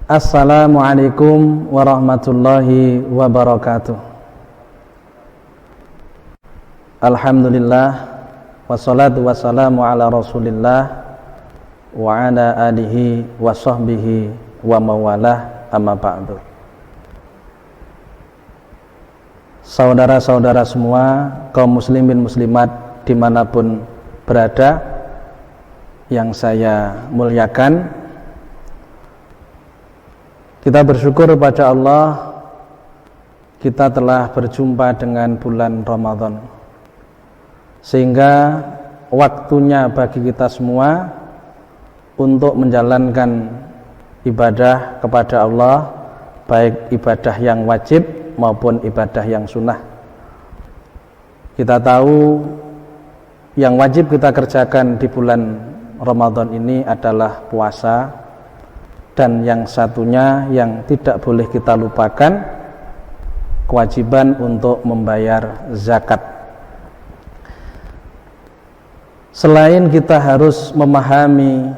Assalamualaikum warahmatullahi wabarakatuh. Alhamdulillah, wassalatu wassalamu ala rasulillah wa ala alihi wa sahbihi wa mawalah, amma ba'du. Saudara-saudara semua, kaum muslimin muslimat dimanapun berada, yang saya muliakan, kita bersyukur kepada Allah, kita telah berjumpa dengan bulan Ramadan, sehingga waktunya bagi kita semua untuk menjalankan ibadah kepada Allah, baik ibadah yang wajib maupun ibadah yang sunnah. Kita tahu yang wajib kita kerjakan di bulan Ramadan ini adalah puasa, dan yang satunya yang tidak boleh kita lupakan, kewajiban untuk membayar zakat. Selain kita harus memahami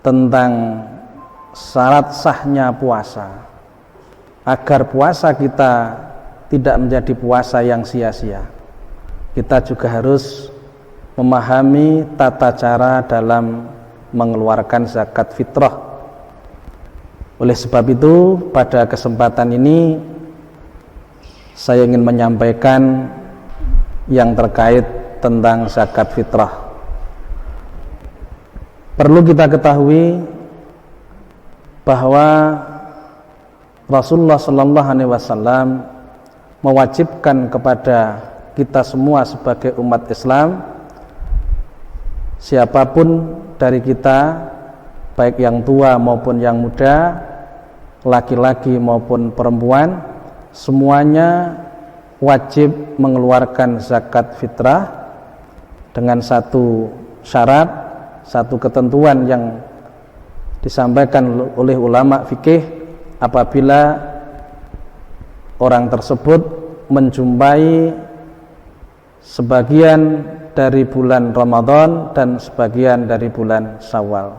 tentang syarat sahnya puasa, agar puasa kita tidak menjadi puasa yang sia-sia, kita juga harus memahami tata cara dalam mengeluarkan zakat fitrah. Oleh sebab itu, pada kesempatan ini saya ingin menyampaikan yang terkait tentang zakat fitrah. Perlu kita ketahui bahwa Rasulullah SAW mewajibkan kepada kita semua sebagai umat Islam, siapapun dari kita, baik yang tua maupun yang muda, laki-laki maupun perempuan, semuanya wajib mengeluarkan zakat fitrah dengan satu syarat, satu ketentuan yang disampaikan oleh ulama fikih. Apabila orang tersebut menjumpai sebagian dari bulan Ramadan dan sebagian dari bulan Syawal.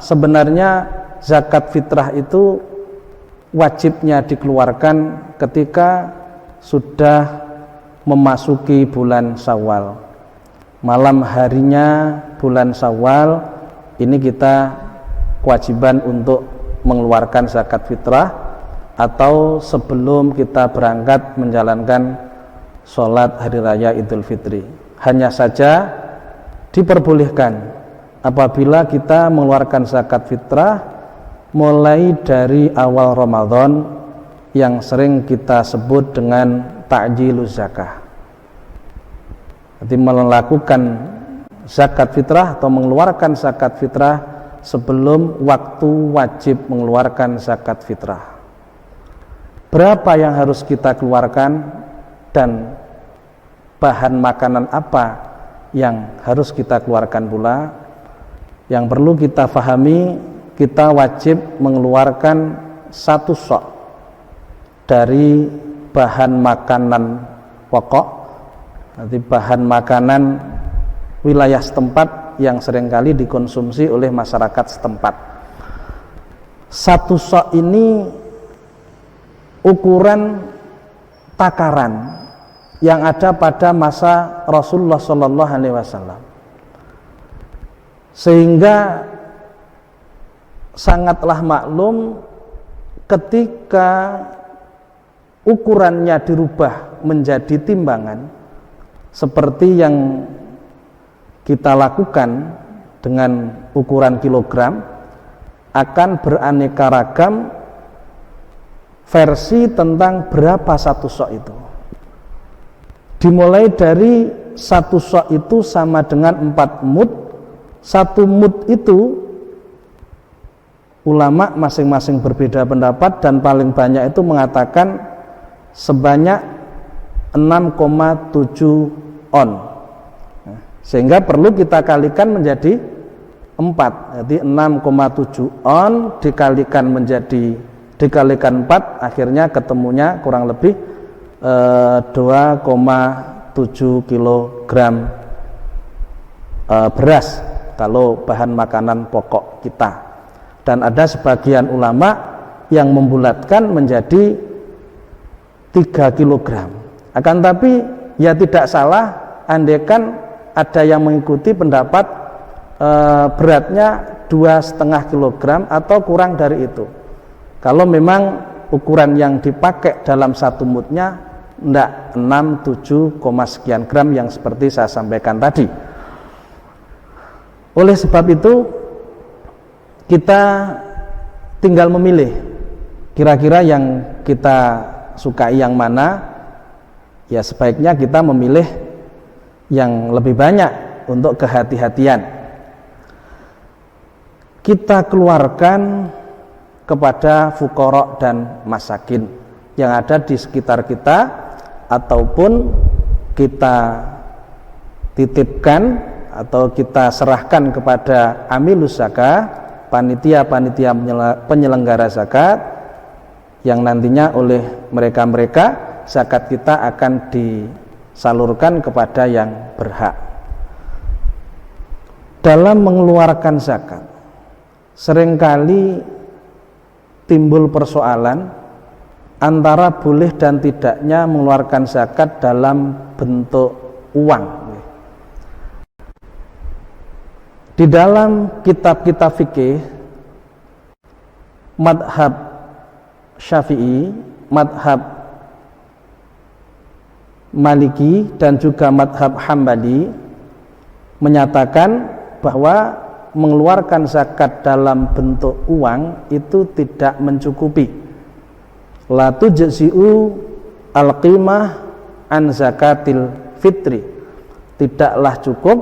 Sebenarnya zakat fitrah itu wajibnya dikeluarkan ketika sudah memasuki bulan Syawal. Malam harinya bulan Syawal ini kita kewajiban untuk mengeluarkan zakat fitrah, atau sebelum kita berangkat menjalankan sholat hari raya Idul Fitri. Hanya saja diperbolehkan apabila kita mengeluarkan zakat fitrah mulai dari awal Ramadan, yang sering kita sebut dengan ta'jiluz zakah. Jadi melakukan zakat fitrah atau mengeluarkan zakat fitrah sebelum waktu wajib mengeluarkan zakat fitrah. Berapa yang harus kita keluarkan dan bahan makanan apa yang harus kita keluarkan pula? Yang perlu kita fahami, kita wajib mengeluarkan satu sok dari bahan makanan pokok, nanti bahan makanan wilayah setempat yang seringkali dikonsumsi oleh masyarakat setempat. Satu sok ini ukuran takaran yang ada pada masa Rasulullah SAW, sehingga sangatlah maklum ketika ukurannya dirubah menjadi timbangan seperti yang kita lakukan dengan ukuran kilogram, akan beraneka ragam versi tentang berapa satu sok itu. Dimulai dari satu sok itu sama dengan 4 mud. Satu mud itu ulama masing-masing berbeda pendapat, dan paling banyak itu mengatakan sebanyak 6,7 on. Sehingga perlu kita kalikan menjadi 4. Jadi 6,7 on dikalikan 4, akhirnya ketemunya kurang lebih 2,7 kilogram beras kalau bahan makanan pokok kita. Dan ada sebagian ulama yang membulatkan menjadi 3 kg. Akan tapi ya tidak salah andaikan ada yang mengikuti pendapat beratnya 2,5 kg atau kurang dari itu. Kalau memang ukuran yang dipakai dalam satu mudnya tidak 6, 7, sekian gram yang seperti saya sampaikan tadi. Oleh sebab itu kita tinggal memilih kira-kira yang kita sukai yang mana. Ya sebaiknya kita memilih yang lebih banyak untuk kehati-hatian. Kita keluarkan kepada fuqara dan masakin yang ada di sekitar kita, ataupun kita titipkan atau kita serahkan kepada amilus zakah, panitia-panitia penyelenggara zakat, yang nantinya oleh mereka-mereka zakat kita akan disalurkan kepada yang berhak. Dalam mengeluarkan zakat seringkali timbul persoalan antara boleh dan tidaknya mengeluarkan zakat dalam bentuk uang. Di dalam kitab-kitab fikih madhab Syafi'i, madhab Maliki dan juga madhab Hambali menyatakan bahwa mengeluarkan zakat dalam bentuk uang itu tidak mencukupi. La tujzi'u al-qimah an zakatil fitri. Tidaklah cukup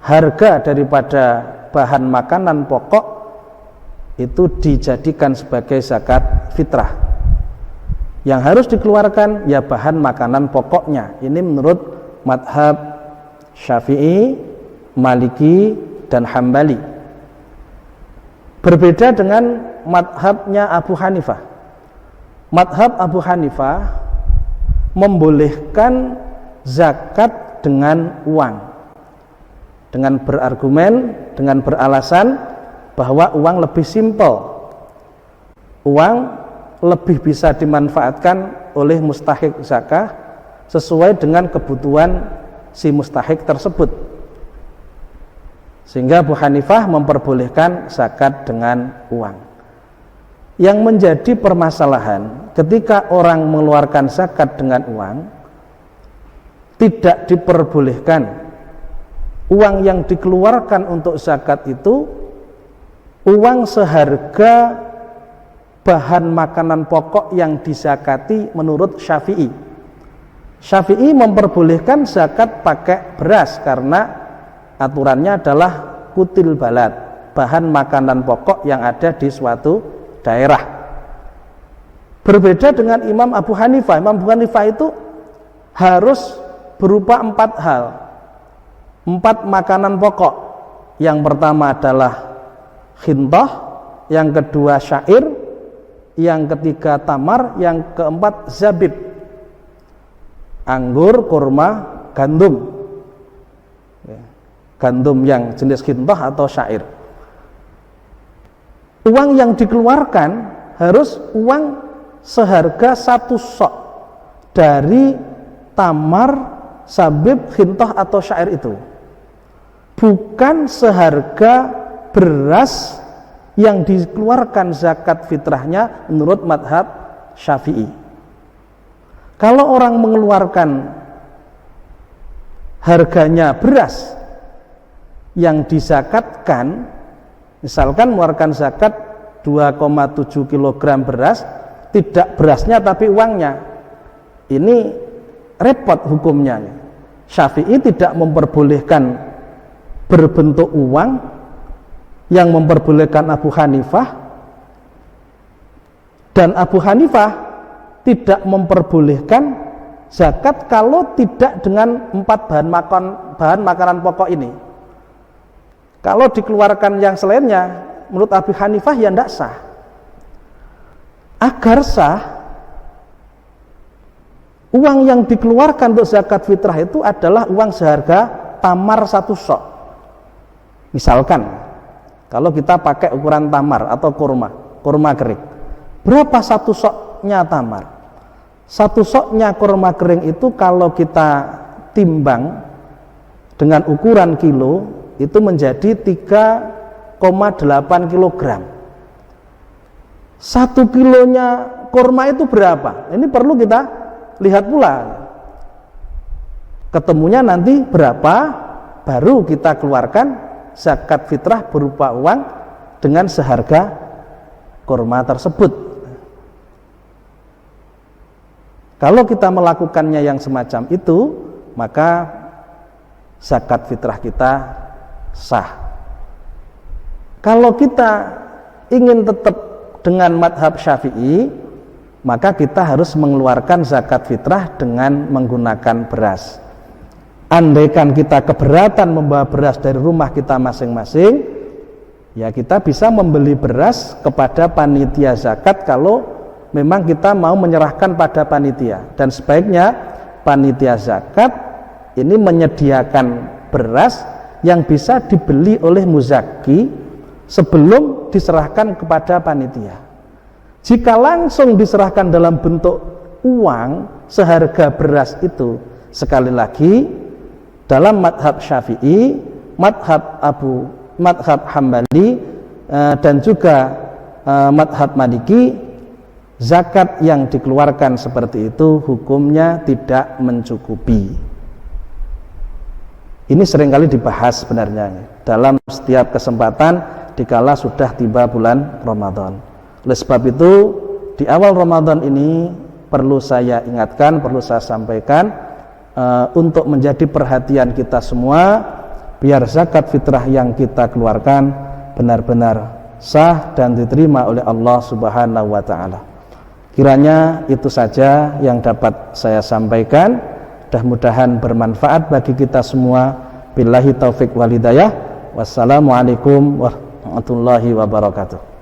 harga daripada bahan makanan pokok itu dijadikan sebagai zakat fitrah. Yang harus dikeluarkan ya bahan makanan pokoknya. Ini menurut madhab Syafi'i, Maliki dan Hambali. Berbeda dengan madhabnya Abu Hanifah. Madhab Abu Hanifah membolehkan zakat dengan uang, dengan berargumen, dengan beralasan bahwa uang lebih simpel, uang lebih bisa dimanfaatkan oleh mustahik zakah sesuai dengan kebutuhan si mustahik tersebut. Sehingga Abu Hanifah memperbolehkan zakat dengan uang. Yang menjadi permasalahan ketika orang mengeluarkan zakat dengan uang, tidak diperbolehkan uang yang dikeluarkan untuk zakat itu uang seharga bahan makanan pokok yang dizakati menurut Syafi'i. Syafi'i memperbolehkan zakat pakai beras karena aturannya adalah kutil balad, bahan makanan pokok yang ada di suatu daerah. Berbeda dengan Imam Abu Hanifah. Imam Abu Hanifah itu harus berupa 4 hal, 4 makanan pokok. Yang pertama adalah khintah, yang kedua syair, yang ketiga tamar, yang keempat zabib, anggur, kurma, gandum. Gandum yang jenis khintah atau syair. Uang yang dikeluarkan harus uang seharga 1 sok dari tamar, zabib, khintah atau syair itu, bukan seharga beras yang dikeluarkan zakat fitrahnya menurut madhab Syafi'i. Kalau orang mengeluarkan harganya beras yang dizakatkan, misalkan mengeluarkan zakat 2,7 kg beras, tidak berasnya tapi uangnya, ini repot hukumnya. Syafi'i tidak memperbolehkan berbentuk uang, yang memperbolehkan Abu Hanifah, dan Abu Hanifah tidak memperbolehkan zakat kalau tidak dengan 4 bahan makanan pokok ini. Kalau dikeluarkan yang selainnya, menurut Abu Hanifah ya tidak sah. Agar sah, uang yang dikeluarkan untuk zakat fitrah itu adalah uang seharga tamar 1 sok. Misalkan Kalau kita pakai ukuran tamar atau kurma kering, berapa satu soknya tamar? Satu soknya kurma kering itu kalau kita timbang dengan ukuran kilo itu menjadi 3,8 kilogram. 1 kilonya kurma itu berapa? Ini perlu kita lihat pula. Ketemunya nanti berapa, baru kita keluarkan zakat fitrah berupa uang dengan seharga kurma tersebut. Kalau kita melakukannya yang semacam itu, maka zakat fitrah kita sah. Kalau kita ingin tetap dengan madhab Syafi'i, maka kita harus mengeluarkan zakat fitrah dengan menggunakan beras. Andaikan kita keberatan membawa beras dari rumah kita masing-masing, ya kita bisa membeli beras kepada panitia zakat kalau memang kita mau menyerahkan pada panitia. Dan sebaiknya panitia zakat ini menyediakan beras yang bisa dibeli oleh muzaki sebelum diserahkan kepada panitia. Jika langsung diserahkan dalam bentuk uang seharga beras itu, sekali lagi dalam madhab Syafi'i, madhab Hambali dan juga madhab Maliki, zakat yang dikeluarkan seperti itu hukumnya tidak mencukupi. Ini seringkali dibahas sebenarnya dalam setiap kesempatan dikala sudah tiba bulan Ramadan. Oleh sebab itu di awal Ramadan ini perlu saya ingatkan, perlu saya sampaikan untuk menjadi perhatian kita semua, biar zakat fitrah yang kita keluarkan benar-benar sah dan diterima oleh Allah Subhanahu wa Ta'ala. Kiranya itu saja yang dapat saya sampaikan. Mudah-mudahan bermanfaat bagi kita semua. Billahi taufik wal hidayah. Wassalamualaikum warahmatullahi wabarakatuh.